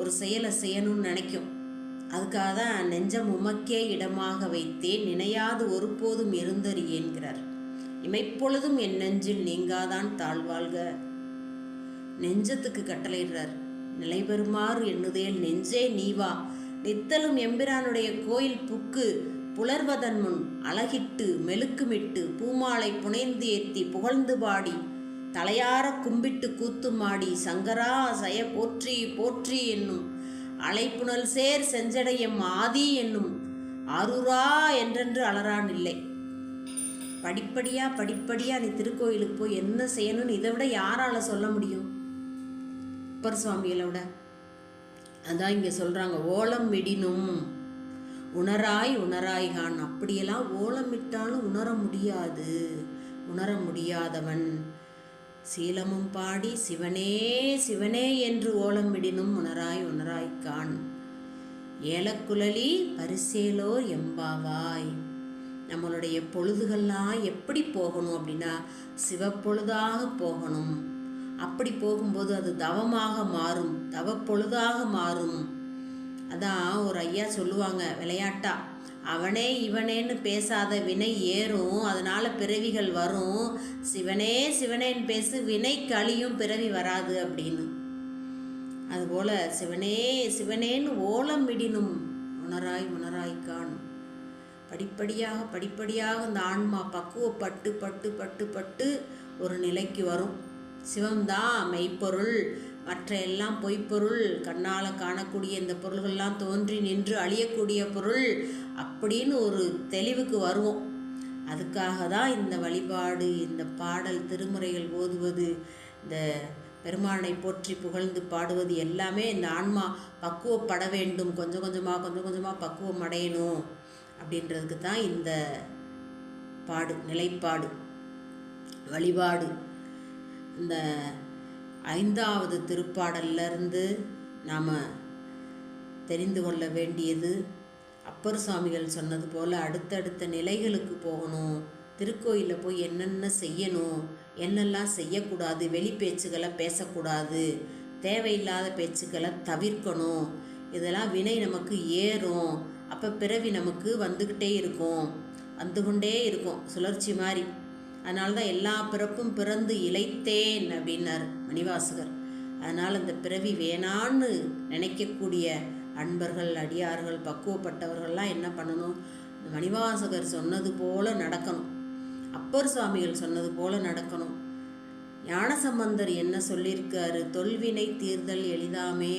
ஒரு செயலை செய்யணும்னு நினைக்கும். அதுக்காக தான் நெஞ்சம் உமக்கே இடமாக வைத்தேன், நினையாது ஒருபோதும் இருந்தறியேன்கிறார். இமைப்பொழுதும் என் நெஞ்சில் நீங்காதான் தாழ்வாழ்க. நெஞ்சத்துக்கு கட்டளையிடுறார். நிலை பெறுமாறு எண்ணுதேல் நெஞ்சே நீவா, நித்தலும் எம்பிரானுடைய கோயில் புக்கு புலர்வதன் முன் அழகிட்டு மெழுக்குமிட்டு பூமாலை புனைந்து ஏத்தி புகழ்ந்து பாடி தலையார கும்பிட்டு கூத்துமாடி சங்கரா சய போற்றி போற்றி என்னும் அலைப்புணல் சேர் செஞ்சடையம் ஆதி என்னும் ஆரூரா என்றென்று அலறான் இல்லை. படிப்படியா நீ திருக்கோயிலுக்கு போய் என்ன செய்யணும்னு இதை விட யாரால சொல்ல முடியும்? அப்பர் சுவாமிகளை விட. அதான் இங்க சொல்றாங்க, ஓலம் விடினும் உணராய் உணராய்கான். அப்படியெல்லாம் ஓலமிட்டாலும் உணர முடியாது. உணர முடியாதவன் சீலமும் பாடி சிவனே சிவனே என்று ஓலம் விடினும் உணராய் உணராய்கான். ஏலக்குழலி பரிசேலோர் எம்பாவாய். நம்மளுடைய பொழுதுகள்லாம் எப்படி போகணும் அப்படின்னா சிவப்பொழுதாக போகணும். அப்படி போகும்போது அது தவமாக மாறும், தவப்பொழுதாக மாறும். அதான் ஒரு ஐயா சொல்லுவாங்க விளையாட்டா, அவனே இவனேன்னு பேசாத வினை ஏறும், அதனால பிறவிகள் வரும். சிவனே சிவனேன்னு பேசு, வினை கழியும், பிறவி வராது அப்படின்னு. அதுபோல சிவனே சிவனேன்னு ஓலம் விடினும் உணராய் உணராய்கான். படிப்படியாக இந்த ஆன்மா பக்குவப்பட்டு பட்டு பட்டு பட்டு ஒரு நிலைக்கு வரும். சிவம்தான் மெய்ப்பொருள், மற்ற எல்லாம் பொய்ப்பொருள், கண்ணால் காணக்கூடிய இந்த பொருள்கள்லாம் தோன்றி நின்று அழியக்கூடிய பொருள் அப்படின்னு ஒரு தெளிவுக்கு வருவோம். அதுக்காக தான் இந்த வழிபாடு, இந்த பாடல், திருமுறைகள் ஓதுவது, இந்த பெருமானை போற்றி புகழ்ந்து பாடுவது எல்லாமே இந்த ஆன்மா பக்குவப்பட வேண்டும். கொஞ்சம் கொஞ்சமாக பக்குவம் அடையணும் அப்படின்றதுக்கு தான் இந்த பாடு, நிலைப்பாடு, வழிபாடு. இந்த 5வது திருப்பாடல்லிருந்து நாம் தெரிந்து கொள்ள வேண்டியது, அப்பர் சுவாமிகள் சொன்னது போல் அடுத்தடுத்த நிலைகளுக்கு போகணும். திருக்கோயிலில் போய் என்னென்ன செய்யணும், என்னெல்லாம் செய்யக்கூடாது, வெளி பேச்சுக்களை பேசக்கூடாது, தேவையில்லாத பேச்சுக்களை தவிர்க்கணும். இதெல்லாம் வினை நமக்கு ஏறும். அப்போ பிறவி நமக்கு வந்துக்கிட்டே இருக்கும், வந்து கொண்டே இருக்கும், சுழற்சி மாதிரி. அதனால தான் எல்லா பிறப்பும் பிறந்து இளைத்தேன் அப்படின்னார் மணிவாசகர். அதனால் அந்த பிறவி வேணான்னு நினைக்கக்கூடிய அன்பர்கள், அடியார்கள், பக்குவப்பட்டவர்கள்லாம் என்ன பண்ணணும்? இந்த மணிவாசகர் சொன்னது போல நடக்கணும், அப்பர் சுவாமிகள் சொன்னது போல நடக்கணும். ஞானசம்பந்தர் என்ன சொல்லியிருக்காரு? தொல்வினை தீர்தல் எளிதாமே